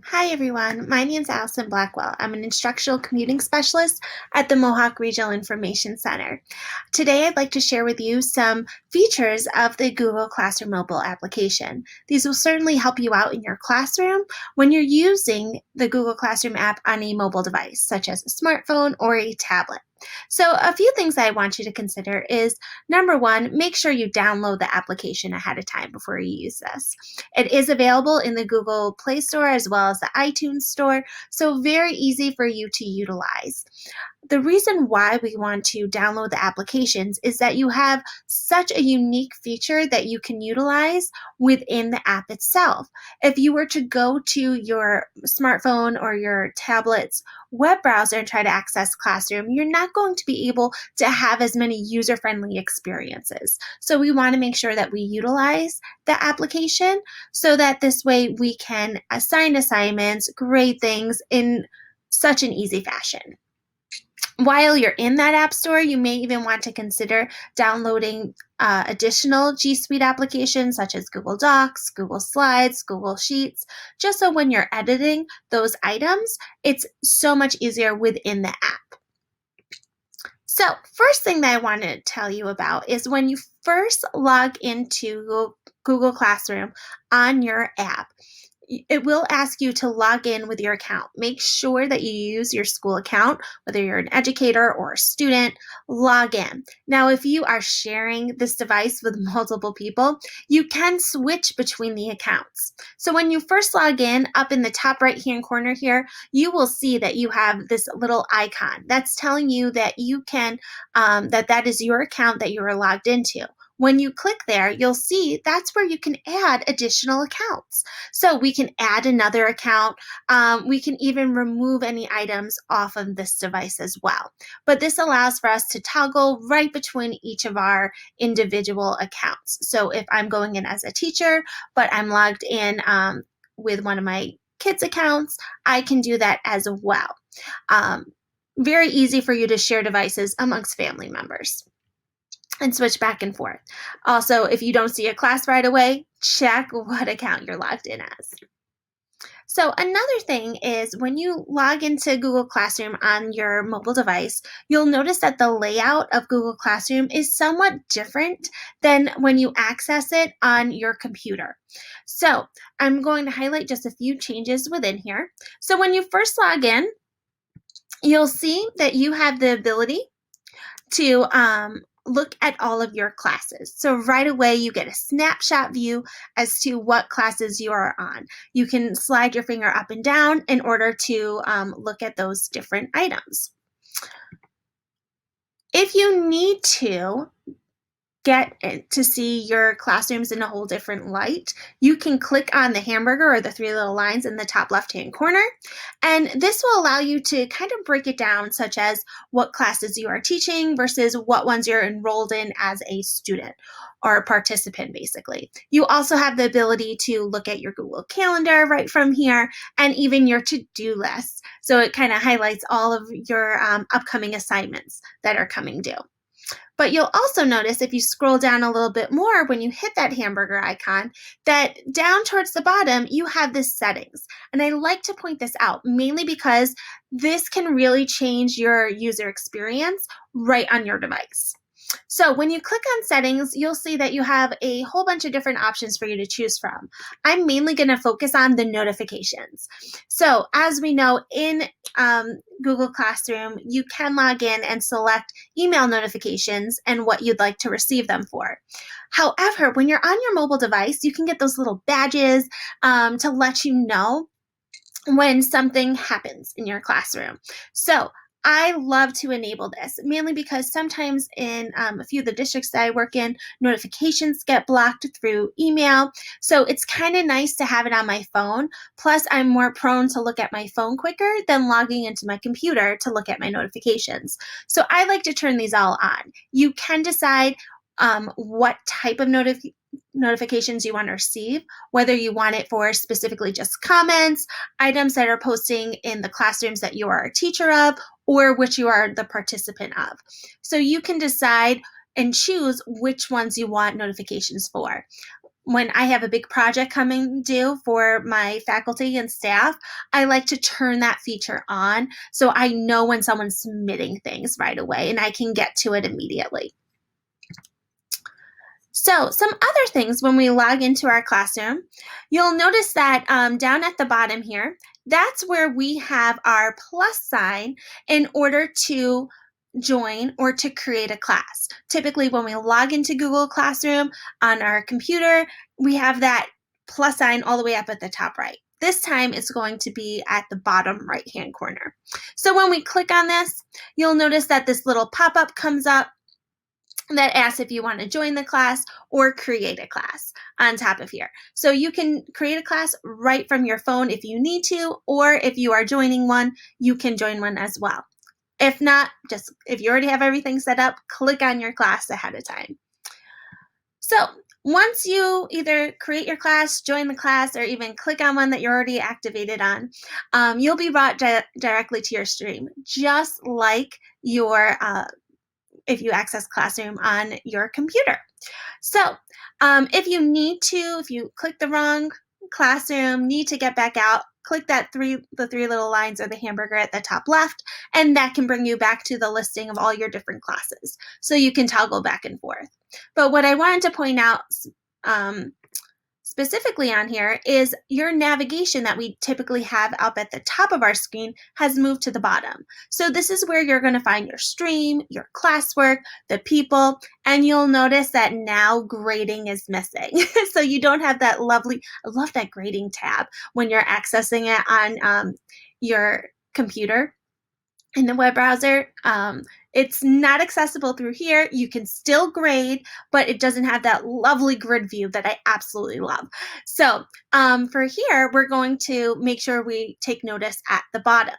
Hi everyone, my name is Allison Blackwell. I'm an instructional commuting specialist at the Mohawk Regional Information Center. Today I'd like to share with you some features of the Google Classroom mobile application. These will certainly help you out in your classroom when you're using the Google Classroom app on a mobile device, such as a smartphone or a tablet. So a few things I want you to consider is, number one, make sure you download the application ahead of time before you use this. It is available in the Google Play Store as well as the iTunes Store, so very easy for you to utilize. The reason why we want to download the applications is that you have such a unique feature that you can utilize within the app itself. If you were to go to your smartphone or your tablet's web browser and try to access Classroom, you're not going to be able to have as many user-friendly experiences. So we want to make sure that we utilize the application so that this way we can assign assignments, grade things in such an easy fashion. While you're in that app store, you may even want to consider downloading additional G Suite applications such as Google Docs, Google Slides, Google Sheets, just so when you're editing those items, it's so much easier within the app. So first thing that I want to tell you about is when you first log into Google Classroom on your app, it will ask you to log in with your account. Make sure that you use your school account, whether you're an educator or a student, log in. Now, if you are sharing this device with multiple people, you can switch between the accounts. So when you first log in, up in the top right-hand corner here, you will see that you have this little icon that's telling you that you can, that is your account that you are logged into. When you click there, you'll see that's where you can add additional accounts. So we can add another account. We can even remove any items off of this device as well. But this allows for us to toggle right between each of our individual accounts. So if I'm going in as a teacher, but I'm logged in with one of my kids' accounts, I can do that as well. Very easy for you to share devices amongst family members and switch back and forth. Also, if you don't see a class right away, check what account you're logged in as. So another thing is when you log into Google Classroom on your mobile device, you'll notice that the layout of Google Classroom is somewhat different than when you access it on your computer. So I'm going to highlight just a few changes within here. So when you first log in, you'll see that you have the ability to look at all of your classes. So right away, you get a snapshot view as to what classes you are on. You can slide your finger up and down in order to look at those different items. If you need to get to see your classrooms in a whole different light, you can click on the hamburger or the three little lines in the top left-hand corner, and this will allow you to kind of break it down, such as what classes you are teaching versus what ones you're enrolled in as a student or a participant, basically. You also have the ability to look at your Google Calendar right from here, and even your to-do list. So it kind of highlights all of your upcoming assignments that are coming due. But you'll also notice if you scroll down a little bit more when you hit that hamburger icon, that down towards the bottom, you have the settings. And I like to point this out mainly because this can really change your user experience right on your device. So when you click on settings, you'll see that you have a whole bunch of different options for you to choose from. I'm mainly going to focus on the notifications. So as we know, in Google Classroom, you can log in and select email notifications and what you'd like to receive them for. However, when you're on your mobile device, you can get those little badges to let you know when something happens in your classroom. So I love to enable this, mainly because sometimes in a few of the districts that I work in, notifications get blocked through email. So it's kind of nice to have it on my phone. Plus, I'm more prone to look at my phone quicker than logging into my computer to look at my notifications. So I like to turn these all on. You can decide what type of notifications you want to receive, whether you want it for specifically just comments, items that are posting in the classrooms that you are a teacher of, or which you are the participant of. So you can decide and choose which ones you want notifications for. when I have a big project coming due for my faculty and staff, I like to turn that feature on so I know when someone's submitting things right away and I can get to it immediately. So some other things when we log into our classroom, you'll notice that down at the bottom here, that's where we have our plus sign in order to join or to create a class. Typically when we log into Google Classroom on our computer, we have that plus sign all the way up at the top right. This time it's going to be at the bottom right-hand corner. So when we click on this, you'll notice that this little pop-up comes up that asks if you want to join the class or create a class on top of here. So you can create a class right from your phone if you need to, or if you are joining one, you can join one as well. If not, just if you already have everything set up, click on your class ahead of time. So once you either create your class, join the class, or even click on one that you're already activated on, you'll be brought directly to your stream, just like your if you access Classroom on your computer. So if you click the wrong classroom, need to get back out, click the three little lines or the hamburger at the top left, and that can bring you back to the listing of all your different classes. So you can toggle back and forth. But what I wanted to point out specifically on here is your navigation that we typically have up at the top of our screen has moved to the bottom. So this is where you're going to find your stream, your classwork, the people, and you'll notice that now grading is missing. So you don't have that lovely, I love that grading tab when you're accessing it on your computer in the web browser. It's not accessible through here. You can still grade, but it doesn't have that lovely grid view that I absolutely love. So for here, we're going to make sure we take notice at the bottom.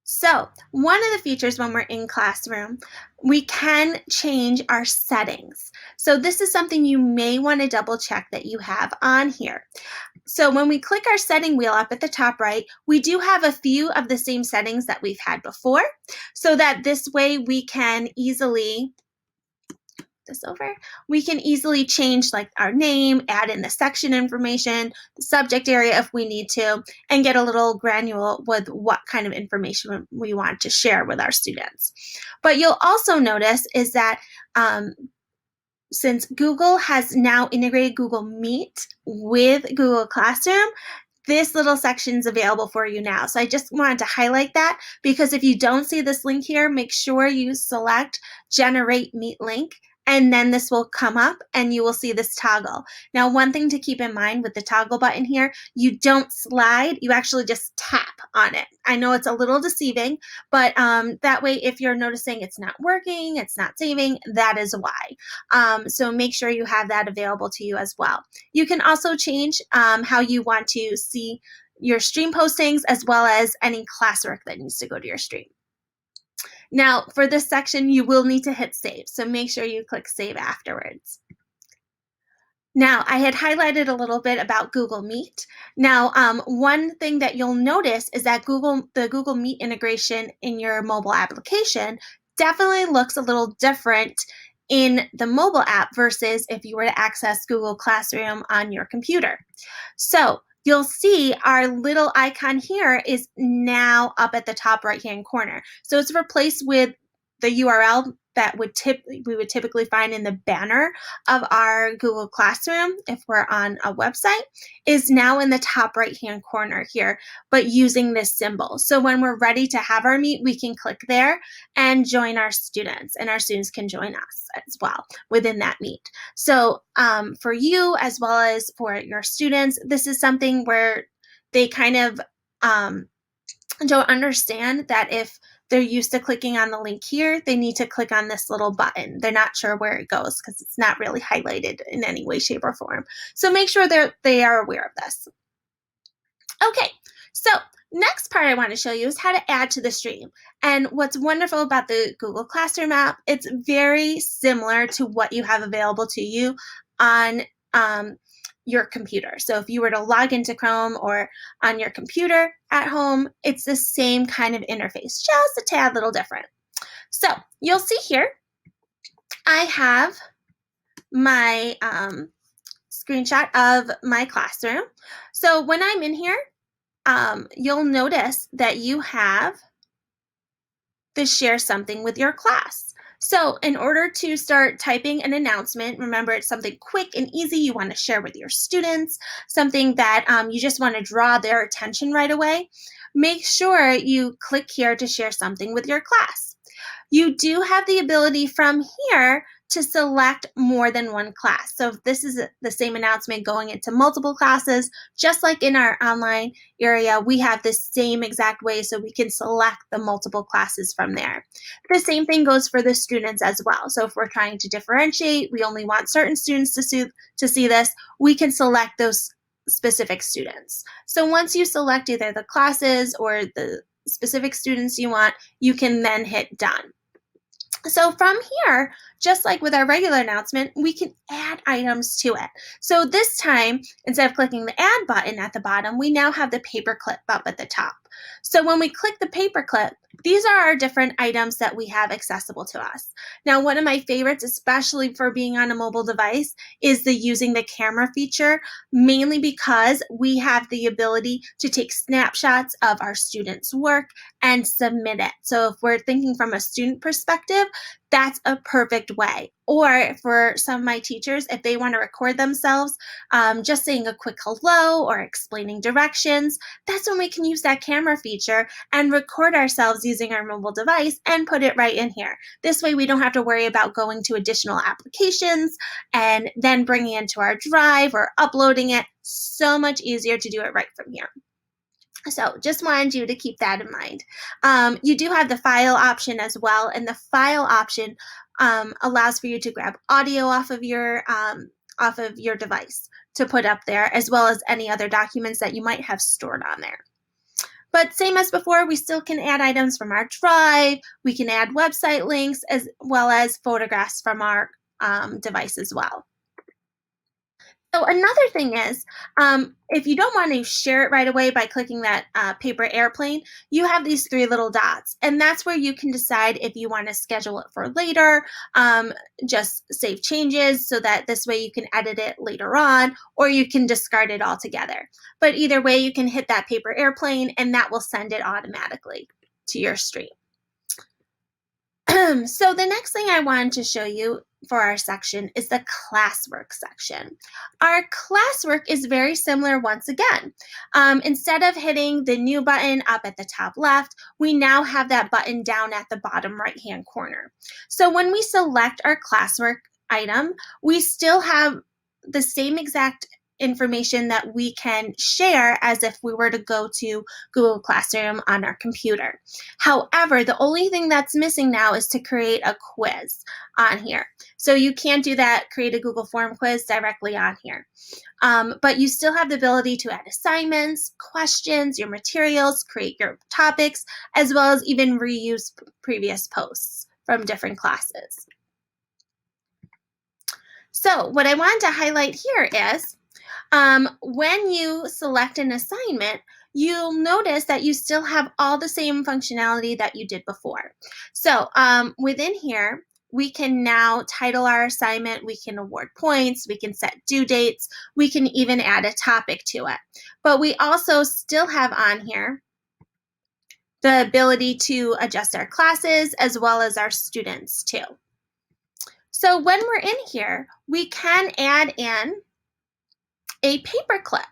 So one of the features when we're in Classroom, we can change our settings. So this is something you may want to double check that you have on here. So when we click our setting wheel up at the top right, we do have a few of the same settings that we've had before, so that this way we can easily change like our name, add in the section information, the subject area if we need to, and get a little granular with what kind of information we want to share with our students. But you'll also notice is that since Google has now integrated Google Meet with Google Classroom, this little section is available for you now. So I just wanted to highlight that, because if you don't see this link here, make sure you select Generate Meet Link, and then this will come up and you will see this toggle. Now, one thing to keep in mind with the toggle button here, you don't slide, you actually just tap on it. I know it's a little deceiving, but that way if you're noticing it's not working, it's not saving, that is why. So make sure you have that available to you as well. You can also change how you want to see your stream postings, as well as any classwork that needs to go to your stream. Now, for this section, you will need to hit save, so make sure you click save afterwards. Now, I had highlighted a little bit about Google Meet. Now, one thing that you'll notice is that the Google Meet integration in your mobile application definitely looks a little different in the mobile app versus if you were to access Google Classroom on your computer. So you'll see our little icon here is now up at the top right-hand corner. So it's replaced with the URL that we would typically find in the banner of our Google Classroom if we're on a website, is now in the top right-hand corner here, but using this symbol. So when we're ready to have our meet, we can click there and join our students, and our students can join us as well within that meet. So for you as well as for your students, this is something where they kind of don't understand that if they're used to clicking on the link here, they need to click on this little button. They're not sure where it goes because it's not really highlighted in any way, shape, or form. So make sure they are aware of this. Okay, so next part I want to show you is how to add to the stream. And what's wonderful about the Google Classroom app, it's very similar to what you have available to you on your computer. So if you were to log into Chrome or on your computer at home, it's the same kind of interface, just a tad little different. So you'll see here, I have my screenshot of my classroom. So when I'm in here, you'll notice that you have the share something with your class. So in order to start typing an announcement, remember it's something quick and easy you want to share with your students, something that you just want to draw their attention right away. Make sure you click here to share something with your class. You do have the ability from here to select more than one class. So if this is the same announcement going into multiple classes, just like in our online area, we have the same exact way so we can select the multiple classes from there. The same thing goes for the students as well. So if we're trying to differentiate, we only want certain students to see this, we can select those specific students. So once you select either the classes or the specific students you want, you can then hit done. So from here, just like with our regular announcement, we can add items to it. So this time, instead of clicking the add button at the bottom, we now have the paperclip up at the top. So when we click the paperclip, these are our different items that we have accessible to us. Now, one of my favorites, especially for being on a mobile device, is the using the camera feature, mainly because we have the ability to take snapshots of our students' work and submit it. So if we're thinking from a student perspective, that's a perfect way. Or for some of my teachers, if they want to record themselves just saying a quick hello or explaining directions, that's when we can use that camera feature and record ourselves using our mobile device and put it right in here. This way we don't have to worry about going to additional applications and then bringing it into our drive or uploading it. So much easier to do it right from here. So just wanted you to keep that in mind. You do have the file option as well, and the file option allows for you to grab audio off of your device to put up there, as well as any other documents that you might have stored on there. But same as before, we still can add items from our drive. We can add website links as well as photographs from our device as well. So another thing is, if you don't want to share it right away by clicking that paper airplane, you have these three little dots, and that's where you can decide if you want to schedule it for later, just save changes so that this way you can edit it later on, or you can discard it altogether. But either way, you can hit that paper airplane, and that will send it automatically to your stream. So the next thing I wanted to show you for our section is the classwork section. Our classwork is very similar once again. Instead of hitting the new button up at the top left, we now have that button down at the bottom right-hand corner. So when we select our classwork item, we still have the same exact information that we can share as if we were to go to Google Classroom on our computer. However, the only thing that's missing now is to create a quiz on here. So you can't do that, create a Google form quiz directly on here. But you still have the ability to add assignments, questions, your materials, create your topics, as well as even reuse previous posts from different classes. So what I wanted to highlight here is when you select an assignment, you'll notice that you still have all the same functionality that you did before. So within here, we can now title our assignment, we can award points, we can set due dates, we can even add a topic to it. But we also still have on here the ability to adjust our classes as well as our students too. So when we're in here, we can add in a paperclip.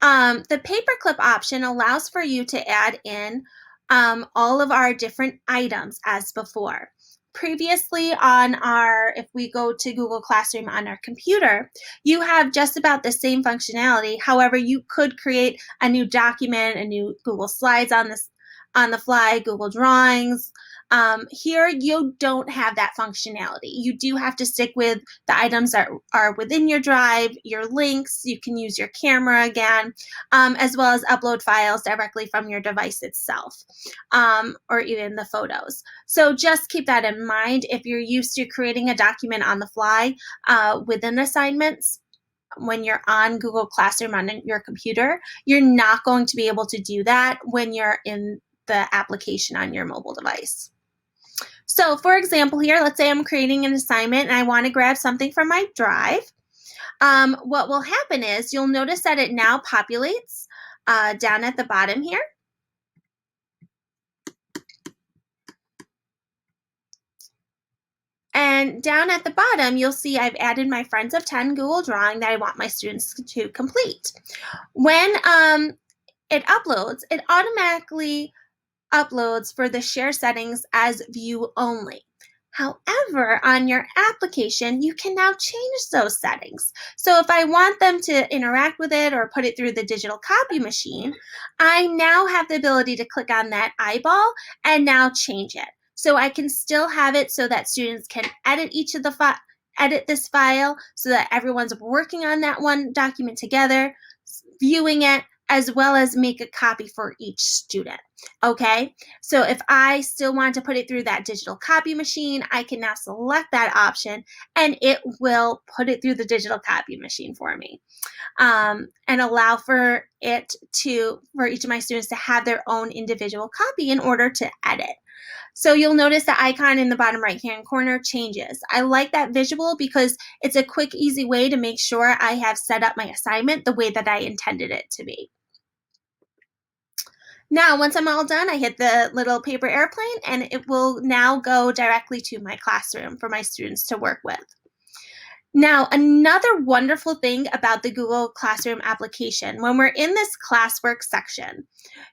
The paperclip option allows for you to add in all of our different items as before. Previously if we go to Google Classroom on our computer, you have just about the same functionality. However, you could create a new document, a new Google Slides on the fly, Google Drawings. Here, you don't have that functionality. You do have to stick with the items that are within your drive, your links. You can use your camera again, as well as upload files directly from your device itself, or even the photos. So just keep that in mind. If you're used to creating a document on the fly within assignments, when you're on Google Classroom on your computer, you're not going to be able to do that when you're in the application on your mobile device. So for example here, let's say I'm creating an assignment and I want to grab something from my drive. What will happen is you'll notice that it now populates down at the bottom here. And down at the bottom, you'll see I've added my Friends of 10 Google Drawing that I want my students to complete. When it uploads, it automatically uploads for the share settings as view only. However, on your application, you can now change those settings. So if I want them to interact with it or put it through the digital copy machine, I now have the ability to click on that eyeball and now change it. So I can still have it so that students can edit edit this file so that everyone's working on that one document together, viewing it, as well as make a copy for each student. Okay, so if I still want to put it through that digital copy machine, I can now select that option and it will put it through the digital copy machine for me, and allow for each of my students to have their own individual copy in order to edit. So you'll notice the icon in the bottom right-hand corner changes. I like that visual because it's a quick, easy way to make sure I have set up my assignment the way that I intended it to be. Now, once I'm all done, I hit the little paper airplane and it will now go directly to my classroom for my students to work with. Now, another wonderful thing about the Google Classroom application, when we're in this classwork section,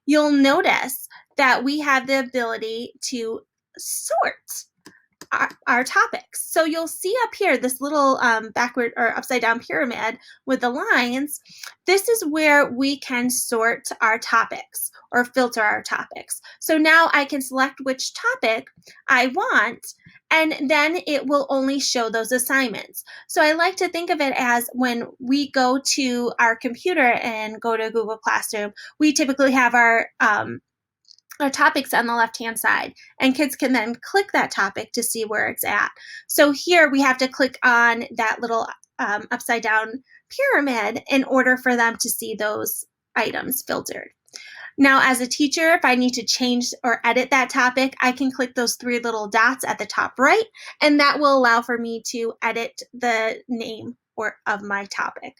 you'll notice that we have the ability to sort our topics. So you'll see up here this little backward or upside down pyramid with the lines. This is where we can sort our topics or filter our topics. So now I can select which topic I want, and then it will only show those assignments. So I like to think of it as when we go to our computer and go to Google Classroom, we typically have our topics on the left-hand side, and kids can then click that topic to see where it's at. So here we have to click on that little upside down pyramid in order for them to see those items filtered. Now, as a teacher, if I need to change or edit that topic, I can click those three little dots at the top right, and that will allow for me to edit the name of my topic.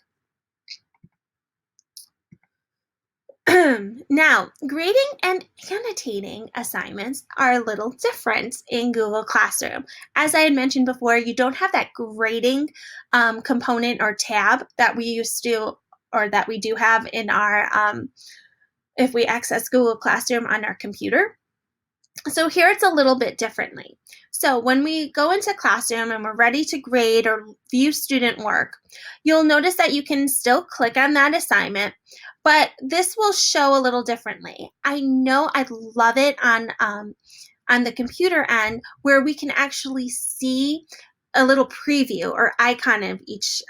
Now, grading and annotating assignments are a little different in Google Classroom. As I had mentioned before, you don't have that grading component or tab that we used to, or that we do have in our, if we access Google Classroom on our computer. So here it's a little bit differently. So when we go into Classroom and we're ready to grade or view student work, you'll notice that you can still click on that assignment, but this will show a little differently. I know I love it on the computer end where we can actually see a little preview or icon of each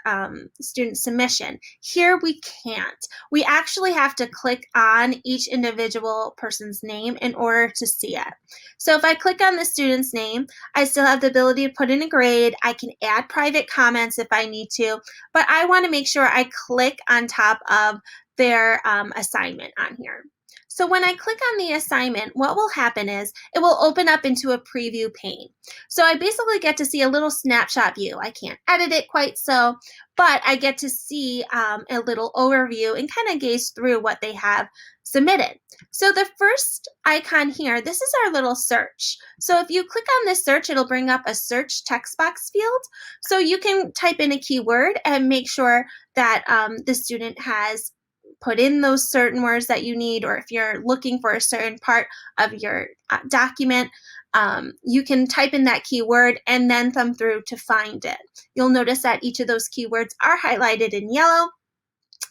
student submission. Here we can't. We actually have to click on each individual person's name in order to see it. So if I click on the student's name, I still have the ability to put in a grade. I can add private comments if I need to, but I want to make sure I click on top of their assignment on here. So when I click on the assignment, what will happen is it will open up into a preview pane. So I basically get to see a little snapshot view. I can't edit it quite so, but I get to see a little overview and kind of gaze through what they have submitted. So the first icon here, this is our little search. So if you click on this search, it'll bring up a search text box field. So you can type in a keyword and make sure that the student has put in those certain words that you need, or if you're looking for a certain part of your document, you can type in that keyword and then thumb through to find it. You'll notice that each of those keywords are highlighted in yellow,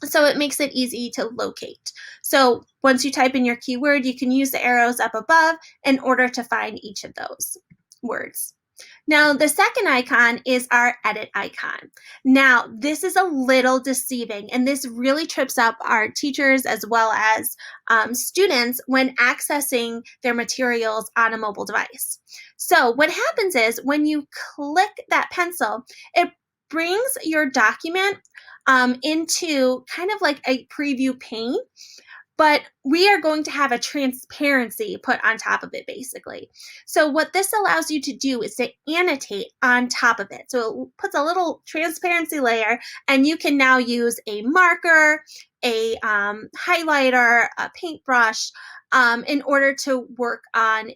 so it makes it easy to locate. So once you type in your keyword, you can use the arrows up above in order to find each of those words. Now, the second icon is our edit icon. Now, this is a little deceiving, and this really trips up our teachers as well as students when accessing their materials on a mobile device. So what happens is when you click that pencil, it brings your document into kind of like a preview pane. but we are going to have a transparency put on top of it basically. So what this allows you to do is to annotate on top of it. So it puts a little transparency layer, and you can now use a marker, a highlighter, a paintbrush, in order to work on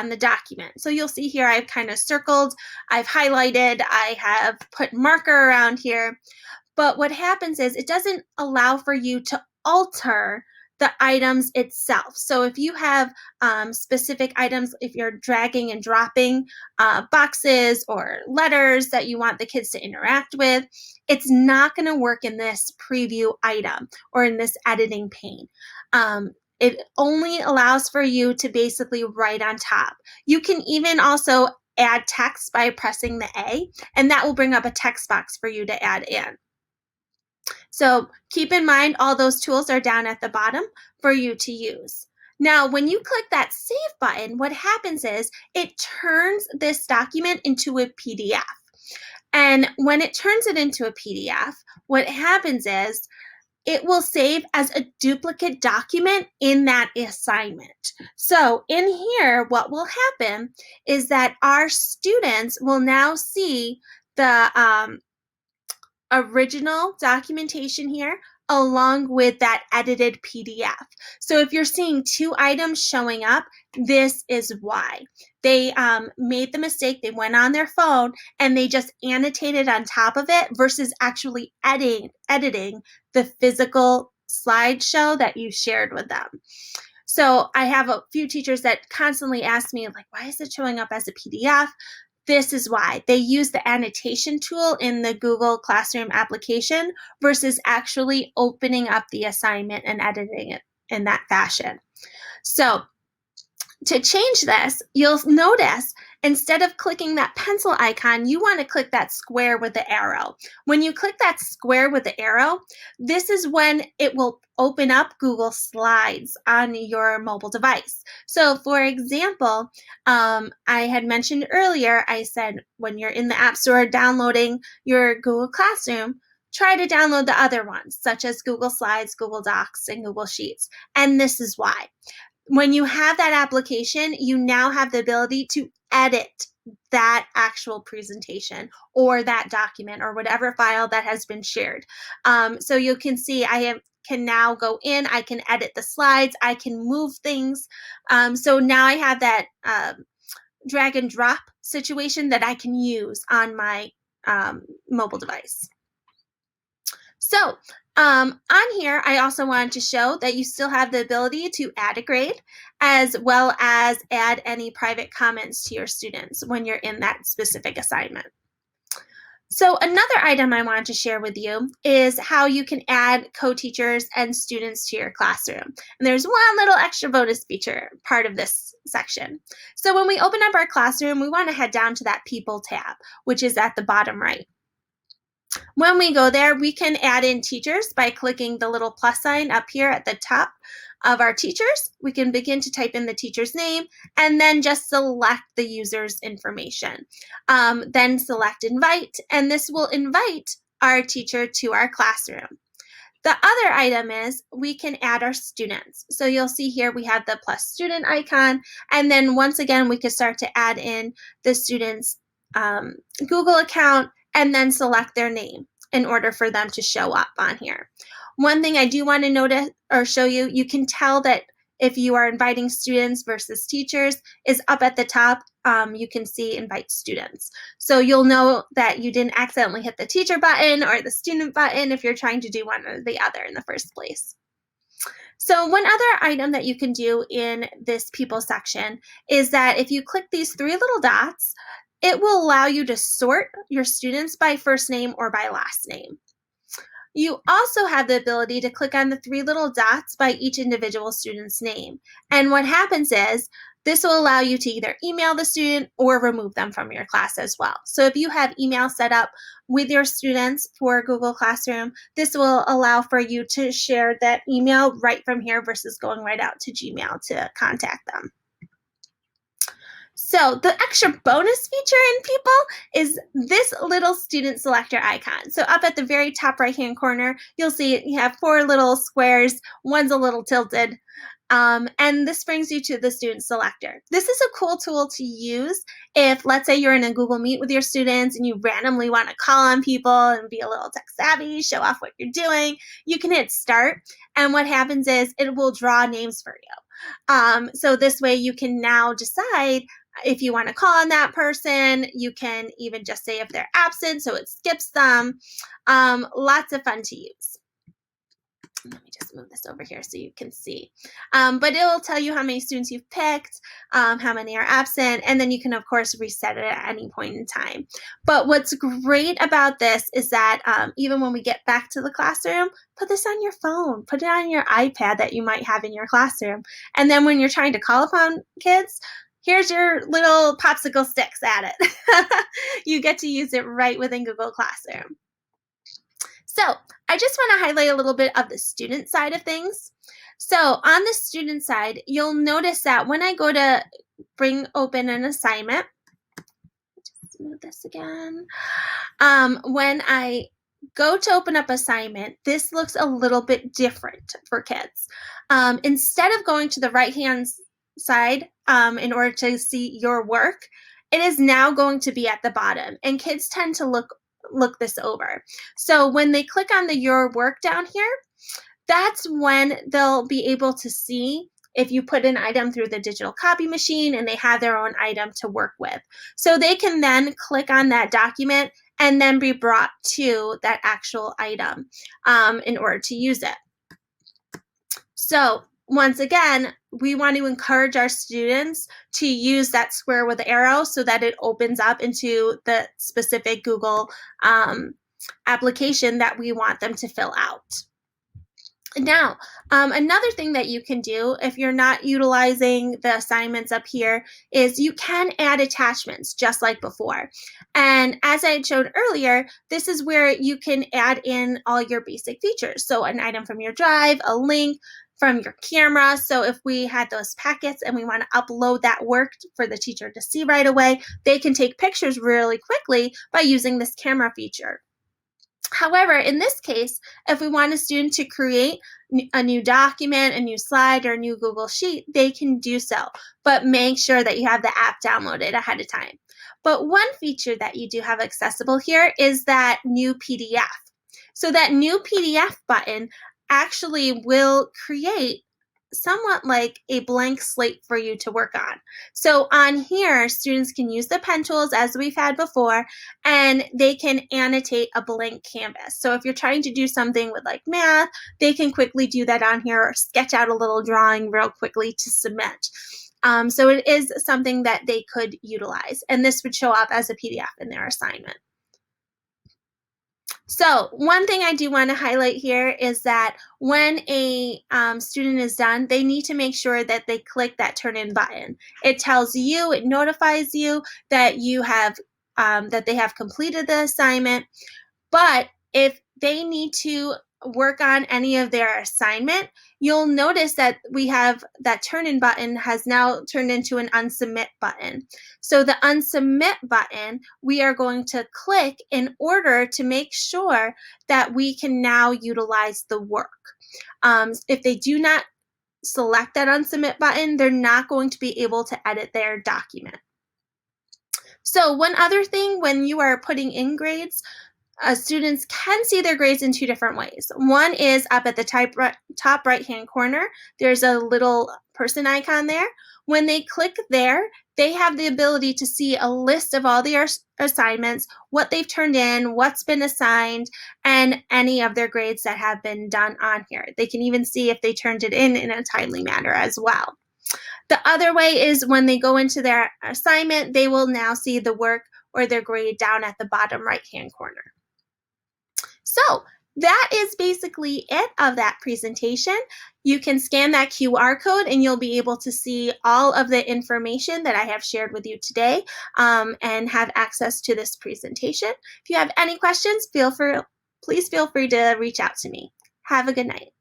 the document. So you'll see here I've kind of circled, I've highlighted, I have put marker around here. But what happens is it doesn't allow for you to alter the items itself. So if you have specific items, if you're dragging and dropping boxes or letters that you want the kids to interact with, it's not going to work in this preview item or in this editing pane. It only allows for you to basically write on top. You can even also add text by pressing the A, and that will bring up a text box for you to add in. So keep in mind all those tools are down at the bottom for you to use. Now, when you click that Save button, what happens is it turns this document into a PDF. And when it turns it into a PDF, what happens is it will save as a duplicate document in that assignment. So in here, what will happen is that our students will now see the original documentation here along with that edited PDF. So if you're seeing two items showing up, this is why. They made the mistake, they went on their phone and they just annotated on top of it versus actually editing the physical slideshow that you shared with them. So I have a few teachers that constantly ask me, like, why is it showing up as a PDF? This is why. They use the annotation tool in the Google Classroom application versus actually opening up the assignment and editing it in that fashion. So to change this, you'll notice instead of clicking that pencil icon, you want to click that square with the arrow. When you click that square with the arrow, this is when it will open up Google Slides on your mobile device. So for example, I had mentioned earlier, I said when you're in the App Store downloading your Google Classroom, try to download the other ones, such as Google Slides, Google Docs, and Google Sheets. And this is why. When you have that application, you now have the ability to edit that actual presentation or that document or whatever file that has been shared. So you can see can now go in, I can edit the slides, I can move things. So now I have that drag and drop situation that I can use on my mobile device. So on here, I also wanted to show that you still have the ability to add a grade as well as add any private comments to your students when you're in that specific assignment. So another item I wanted to share with you is how you can add co-teachers and students to your classroom. And there's one little extra bonus feature part of this section. So when we open up our classroom, we want to head down to that People tab, which is at the bottom right. When we go there, we can add in teachers by clicking the little plus sign up here at the top of our teachers. We can begin to type in the teacher's name and then just select the user's information. Then select invite, and this will invite our teacher to our classroom. The other item is we can add our students. So you'll see here we have the plus student icon, and then once again we can start to add in the student's Google account and then select their name in order for them to show up on here. One thing I do want to notice or show you, you can tell that if you are inviting students versus teachers is up at the top. You can see invite students. So you'll know that you didn't accidentally hit the teacher button or the student button if you're trying to do one or the other in the first place. So one other item that you can do in this people section is that if you click these three little dots, it will allow you to sort your students by first name or by last name. You also have the ability to click on the three little dots by each individual student's name. And what happens is this will allow you to either email the student or remove them from your class as well. So if you have email set up with your students for Google Classroom, this will allow for you to share that email right from here versus going right out to Gmail to contact them. So the extra bonus feature in People is this little student selector icon. So up at the very top right-hand corner, you'll see you have 4 little squares. One's a little tilted. And this brings you to the student selector. This is a cool tool to use if, let's say, you're in a Google Meet with your students and you randomly want to call on people and be a little tech savvy, show off what you're doing. You can hit start, and what happens is it will draw names for you. So this way you can now decide if you want to call on that person. You can even just say if they're absent, so it skips them. Lots of fun to use. Let me just move this over here so you can see. But it'll tell you how many students you've picked, how many are absent, and then you can, of course, reset it at any point in time. But what's great about this is that even when we get back to the classroom, put this on your phone, put it on your iPad that you might have in your classroom. And then when you're trying to call upon kids, here's your little popsicle sticks at it. You get to use it right within Google Classroom. So I just want to highlight a little bit of the student side of things. So on the student side, you'll notice that when I go to bring open an assignment, just move this again. When I go to open up assignment, this looks a little bit different for kids. Instead of going to the right-hand side in order to see your work, it is now going to be at the bottom, and kids tend to look this over. So when they click on the your work down here, that's when they'll be able to see if you put an item through the digital copy machine and they have their own item to work with. So they can then click on that document and then be brought to that actual item in order to use it. So once again, we want to encourage our students to use that square with the arrow so that it opens up into the specific Google application that we want them to fill out. Now, another thing that you can do if you're not utilizing the assignments up here is you can add attachments just like before. And as I showed earlier, this is where you can add in all your basic features. So an item from your drive, a link from your camera. So if we had those packets and we want to upload that work for the teacher to see right away, they can take pictures really quickly by using this camera feature. However, in this case, if we want a student to create a new document, a new slide, or a new Google Sheet, they can do so, but make sure that you have the app downloaded ahead of time. But one feature that you do have accessible here is that new PDF. So that new PDF button actually will create somewhat like a blank slate for you to work on. So on here, students can use the pen tools as we've had before, and they can annotate a blank canvas. So if you're trying to do something with like math, they can quickly do that on here or sketch out a little drawing real quickly to submit. So it is something that they could utilize, and this would show up as a PDF in their assignment. So one thing I do want to highlight here is that when a student is done, they need to make sure that they click that turn in button. It tells you, it notifies you that you have that they have completed the assignment. But if they need to work on any of their assignment, you'll notice that we have that turn in button has now turned into an unsubmit button. So the unsubmit button, we are going to click in order to make sure that we can now utilize the work. If they do not select that unsubmit button, they're not going to be able to edit their document. So one other thing, when you are putting in grades, students can see their grades in 2 different ways. One is up at the top right-hand corner. There's a little person icon there. When they click there, they have the ability to see a list of all their assignments, what they've turned in, what's been assigned, and any of their grades that have been done on here. They can even see if they turned it in a timely manner as well. The other way is when they go into their assignment, they will now see the work or their grade down at the bottom right-hand corner. So that is basically it of that presentation. You can scan that QR code and you'll be able to see all of the information that I have shared with you today and have access to this presentation. If you have any questions, please feel free to reach out to me. Have a good night.